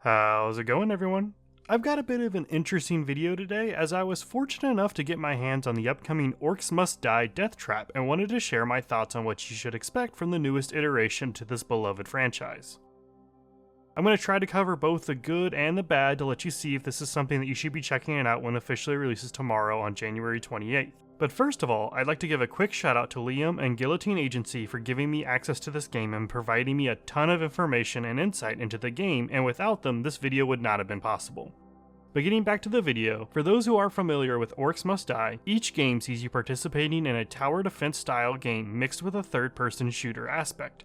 How's it going, everyone? I've got a bit of an interesting video today, as I was fortunate enough to get my hands on the upcoming Orcs Must Die Deathtrap and wanted to share my thoughts on what you should expect from the newest iteration to this beloved franchise. I'm going to try to cover both the good and the bad to let you see if this is something that you should be checking it out when it officially releases tomorrow on January 28th. But first of all, I'd like to give a quick shout out to Liam and Guillotine Agency for giving me access to this game and providing me a ton of information and insight into the game, and without them, this video would not have been possible. But getting back to the video, for those who aren't familiar with Orcs Must Die, each game sees you participating in a tower defense style game mixed with a third-person shooter aspect.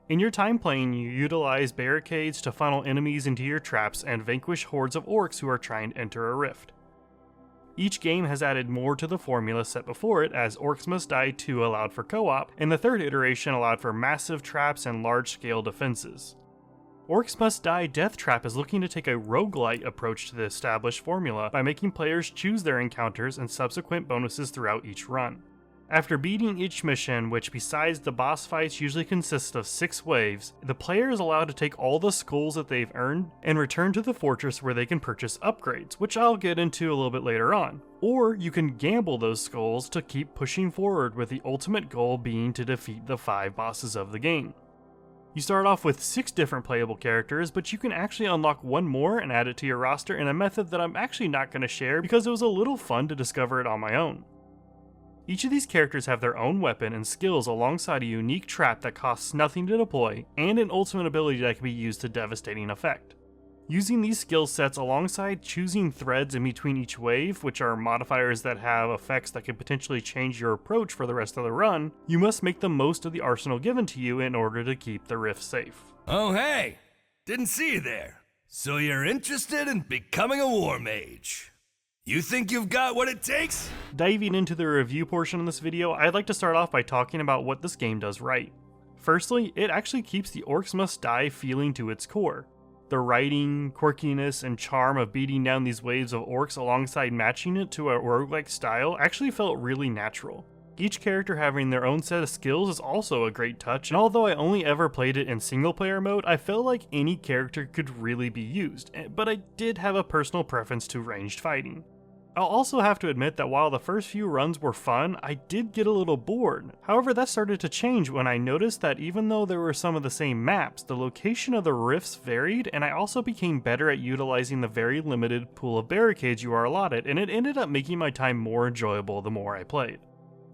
In your time playing, you utilize barricades to funnel enemies into your traps and vanquish hordes of orcs who are trying to enter a rift. Each game has added more to the formula set before it, as Orcs Must Die 2 allowed for co-op, and the third iteration allowed for massive traps and large-scale defenses. Orcs Must Die Deathtrap is looking to take a roguelite approach to the established formula by making players choose their encounters and subsequent bonuses throughout each run. After beating each mission, which besides the boss fights usually consists of 6 waves, the player is allowed to take all the skulls that they've earned and return to the fortress where they can purchase upgrades, which I'll get into a little bit later on. Or you can gamble those skulls to keep pushing forward, with the ultimate goal being to defeat the 5 bosses of the game. You start off with 6 different playable characters, but you can actually unlock one more and add it to your roster in a method that I'm actually not going to share because it was a little fun to discover it on my own. Each of these characters have their own weapon and skills alongside a unique trap that costs nothing to deploy, and an ultimate ability that can be used to devastating effect. Using these skill sets alongside choosing threads in between each wave, which are modifiers that have effects that can potentially change your approach for the rest of the run, you must make the most of the arsenal given to you in order to keep the rift safe. Oh hey! Didn't see you there. So you're interested in becoming a war mage? You think you've got what it takes? Diving into the review portion of this video, I'd like to start off by talking about what this game does right. Firstly, it actually keeps the Orcs Must Die feeling to its core. The writing, quirkiness, and charm of beating down these waves of orcs alongside matching it to a roguelike style actually felt really natural. Each character having their own set of skills is also a great touch, and although I only ever played it in single player mode, I felt like any character could really be used, but I did have a personal preference to ranged fighting. I'll also have to admit that while the first few runs were fun, I did get a little bored. However, that started to change when I noticed that even though there were some of the same maps, the location of the rifts varied, and I also became better at utilizing the very limited pool of barricades you are allotted, and it ended up making my time more enjoyable the more I played.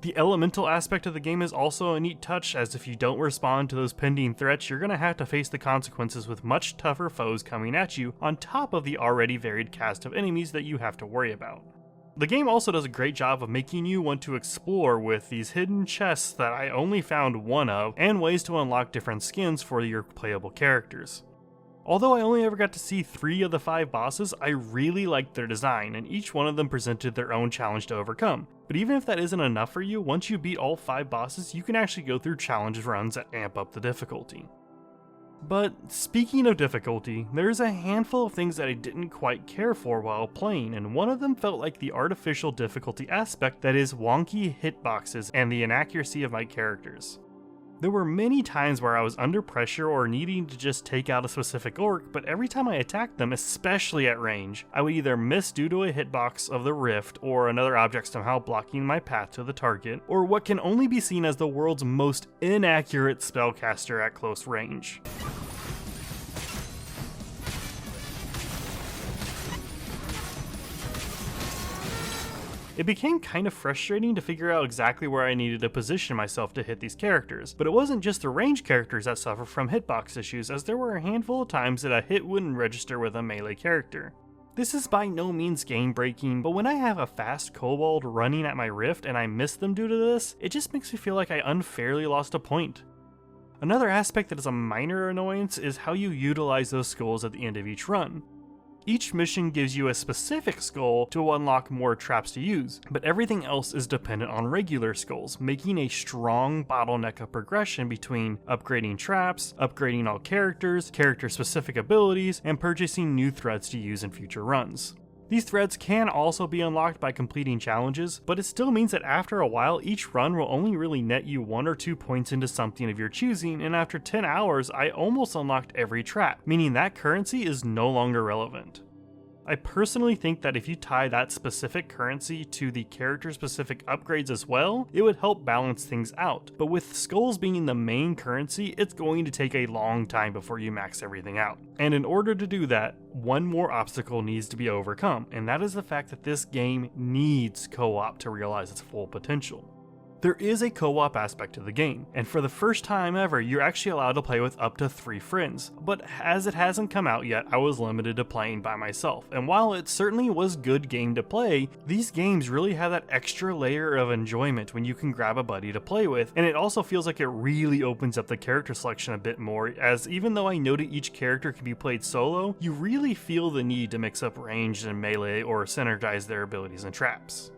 The elemental aspect of the game is also a neat touch, as if you don't respond to those pending threats, you're going to have to face the consequences with much tougher foes coming at you, on top of the already varied cast of enemies that you have to worry about. The game also does a great job of making you want to explore with these hidden chests that I only found one of, and ways to unlock different skins for your playable characters. Although I only ever got to see 3 of the 5 bosses, I really liked their design, and each one of them presented their own challenge to overcome. But even if that isn't enough for you, once you beat all 5 bosses, you can actually go through challenge runs that amp up the difficulty. But speaking of difficulty, there's a handful of things that I didn't quite care for while playing, and one of them felt like the artificial difficulty aspect, that is wonky hitboxes and the inaccuracy of my characters. There were many times where I was under pressure or needing to just take out a specific orc, but every time I attacked them, especially at range, I would either miss due to a hitbox of the rift, or another object somehow blocking my path to the target, or what can only be seen as the world's most inaccurate spellcaster at close range. It became kind of frustrating to figure out exactly where I needed to position myself to hit these characters, but it wasn't just the ranged characters that suffer from hitbox issues, as there were a handful of times that a hit wouldn't register with a melee character. This is by no means game breaking, but when I have a fast kobold running at my rift and I miss them due to this, it just makes me feel like I unfairly lost a point. Another aspect that is a minor annoyance is how you utilize those skulls at the end of each run. Each mission gives you a specific skull to unlock more traps to use, but everything else is dependent on regular skulls, making a strong bottleneck of progression between upgrading traps, upgrading all characters, character-specific abilities, and purchasing new threads to use in future runs. These threads can also be unlocked by completing challenges, but it still means that after a while each run will only really net you 1 or 2 points into something of your choosing, and after 10 hours I almost unlocked every trap, meaning that currency is no longer relevant. I personally think that if you tie that specific currency to the character specific upgrades as well, it would help balance things out, but with skulls being the main currency, it's going to take a long time before you max everything out. And in order to do that, one more obstacle needs to be overcome, and that is the fact that this game needs co-op to realize its full potential. There is a co-op aspect to the game, and for the first time ever, you're actually allowed to play with up to 3 friends, but as it hasn't come out yet, I was limited to playing by myself, and while it certainly was a good game to play, these games really have that extra layer of enjoyment when you can grab a buddy to play with, and it also feels like it really opens up the character selection a bit more, as even though I know that each character can be played solo, you really feel the need to mix up ranged and melee or synergize their abilities and traps.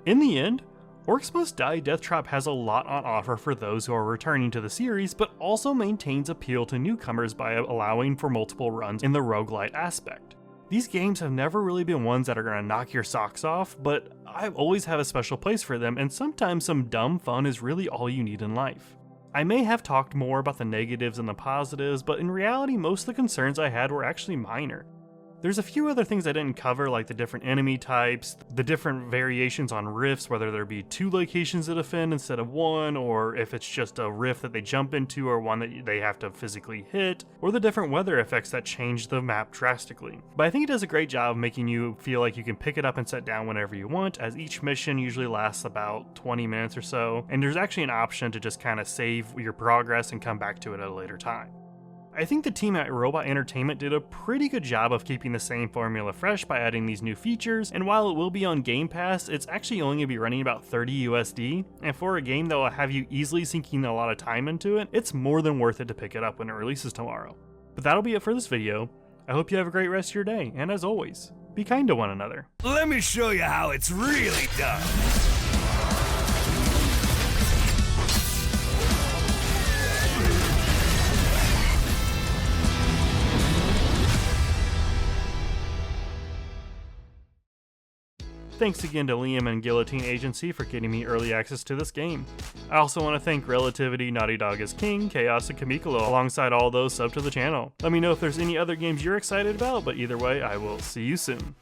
In the end, Orcs Must Die Deathtrap has a lot on offer for those who are returning to the series, but also maintains appeal to newcomers by allowing for multiple runs in the roguelite aspect. These games have never really been ones that are going to knock your socks off, but I always have a special place for them, and sometimes some dumb fun is really all you need in life. I may have talked more about the negatives and the positives, but in reality most of the concerns I had were actually minor. There's a few other things I didn't cover, like the different enemy types, the different variations on rifts, whether there be 2 locations to defend instead of 1, or if it's just a rift that they jump into or one that they have to physically hit, or the different weather effects that change the map drastically. But I think it does a great job of making you feel like you can pick it up and set down whenever you want, as each mission usually lasts about 20 minutes or so, and there's actually an option to just kind of save your progress and come back to it at a later time. I think the team at Robot Entertainment did a pretty good job of keeping the same formula fresh by adding these new features, and while it will be on Game Pass, it's actually only going to be running about $30 USD, and for a game that will have you easily sinking a lot of time into it, it's more than worth it to pick it up when it releases tomorrow. But that'll be it for this video. I hope you have a great rest of your day, and as always, be kind to one another. Let me show you how it's really done. Thanks again to Liam and Guillotine Agency for getting me early access to this game. I also want to thank Relativity, Naughty Dog is King, Chaos, and Kamikolo alongside all those sub to the channel. Let me know if there's any other games you're excited about, but either way, I will see you soon.